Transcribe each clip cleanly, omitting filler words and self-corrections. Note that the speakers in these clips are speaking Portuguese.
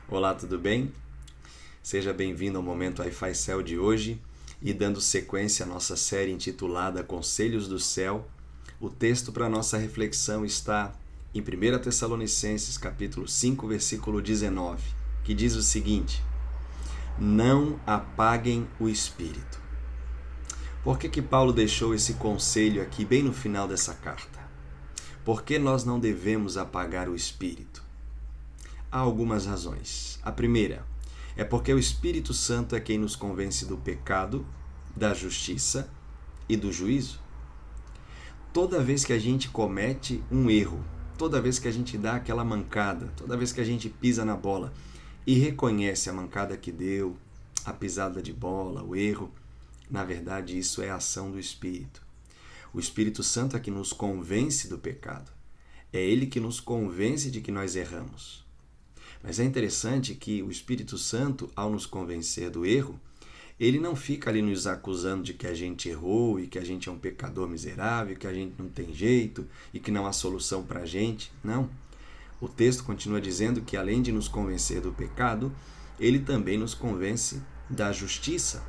Olá, tudo bem? Seja bem-vindo ao Momento Wi-Fi Céu de hoje e dando sequência à nossa série intitulada Conselhos do Céu. O texto para a nossa reflexão está em 1 Tessalonicenses, capítulo 5, versículo 19, que diz o seguinte: Não apaguem o Espírito. Por que Paulo deixou esse conselho aqui bem no final dessa carta? Por que nós não devemos apagar o Espírito? Há algumas razões. A primeira é porque o Espírito Santo é quem nos convence do pecado, da justiça e do juízo. Toda vez que a gente comete um erro, toda vez que a gente dá aquela mancada, toda vez que a gente pisa na bola e reconhece a mancada que deu, a pisada de bola, o erro, na verdade isso é a ação do Espírito. O Espírito Santo é que nos convence do pecado. É ele que nos convence de que nós erramos. Mas é interessante que o Espírito Santo, ao nos convencer do erro, ele não fica ali nos acusando de que a gente errou e que a gente é um pecador miserável, que a gente não tem jeito e que não há solução para a gente. Não. O texto continua dizendo que, além de nos convencer do pecado, ele também nos convence da justiça.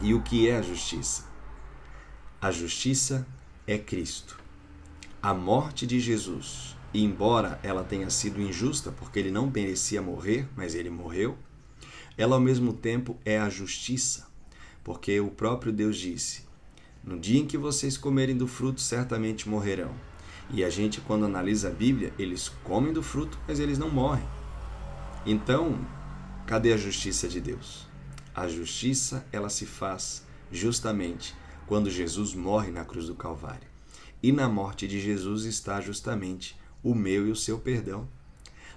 E o que é a justiça? A justiça é Cristo. A morte de Jesus, e embora ela tenha sido injusta, porque ele não merecia morrer, mas ele morreu, ela ao mesmo tempo é a justiça, porque o próprio Deus disse: no dia em que vocês comerem do fruto, certamente morrerão. E a gente, quando analisa a Bíblia, eles comem do fruto, mas eles não morrem. Então, cadê a justiça de Deus? A justiça, ela se faz justamente quando Jesus morre na cruz do Calvário. E na morte de Jesus está justamente o meu e o seu perdão.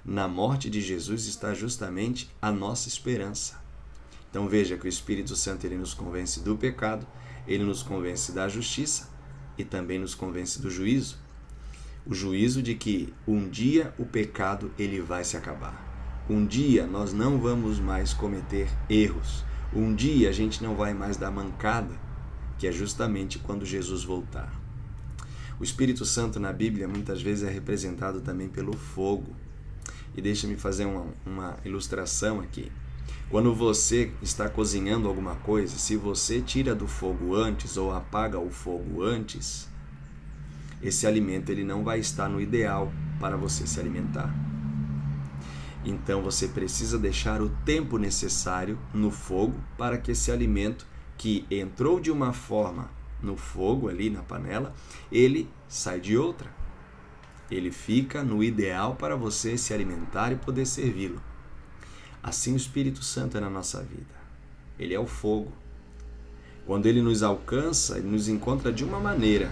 Na morte de Jesus está justamente a nossa esperança. Então veja que o Espírito Santo ele nos convence do pecado, ele nos convence da justiça e também nos convence do juízo. O juízo de que um dia o pecado ele vai se acabar. Um dia nós não vamos mais cometer erros. Um dia a gente não vai mais dar mancada, que é justamente quando Jesus voltar. O Espírito Santo na Bíblia muitas vezes é representado também pelo fogo. E deixa-me fazer uma ilustração aqui. Quando você está cozinhando alguma coisa, se você tira do fogo antes ou apaga o fogo antes, esse alimento ele não vai estar no ideal para você se alimentar. Então você precisa deixar o tempo necessário no fogo para que esse alimento que entrou de uma forma no fogo ali na panela, ele sai de outra. Ele fica no ideal para você se alimentar e poder servi-lo. Assim o Espírito Santo é na nossa vida. Ele é o fogo. Quando ele nos alcança, ele nos encontra de uma maneira.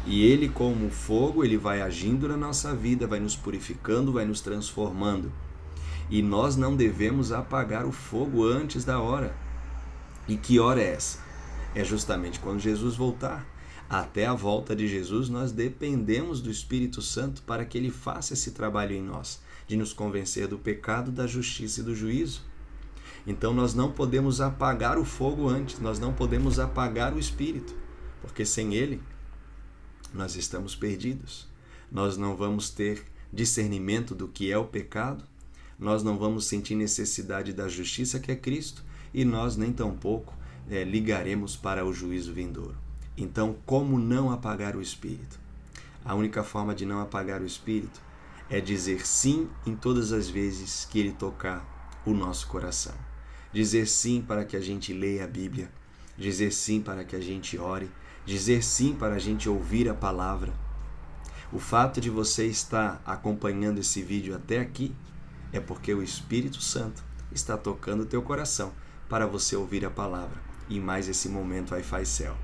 E ele, como fogo, ele vai agindo na nossa vida, vai nos purificando, vai nos transformando. E nós não devemos apagar o fogo antes da hora. E que hora é essa? É justamente quando Jesus voltar. Até a volta de Jesus, nós dependemos do Espírito Santo para que ele faça esse trabalho em nós, de nos convencer do pecado, da justiça e do juízo. Então nós não podemos apagar o fogo antes, nós não podemos apagar o Espírito, porque sem ele nós estamos perdidos. Nós não vamos ter discernimento do que é o pecado, nós não vamos sentir necessidade da justiça que é Cristo e nós nem tampouco ligaremos para o juízo vindouro. Então, como não apagar o Espírito? A única forma de não apagar o Espírito é dizer sim em todas as vezes que ele tocar o nosso coração. Dizer sim para que a gente leia a Bíblia, dizer sim para que a gente ore, dizer sim para a gente ouvir a palavra. O fato de você estar acompanhando esse vídeo até aqui é porque o Espírito Santo está tocando o teu coração para você ouvir a palavra e mais esse momento Wi-Fi Céu.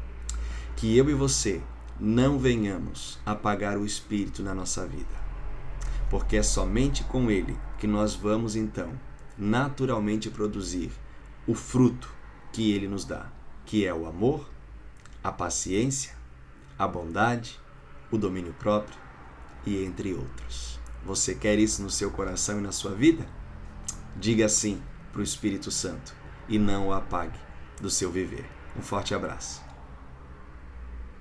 Que eu e você não venhamos apagar o Espírito na nossa vida, porque é somente com ele que nós vamos então naturalmente produzir o fruto que ele nos dá, que é o amor, a paciência, a bondade, o domínio próprio e entre outros. Você quer isso no seu coração e na sua vida? Diga sim para o Espírito Santo e não o apague do seu viver. Um forte abraço.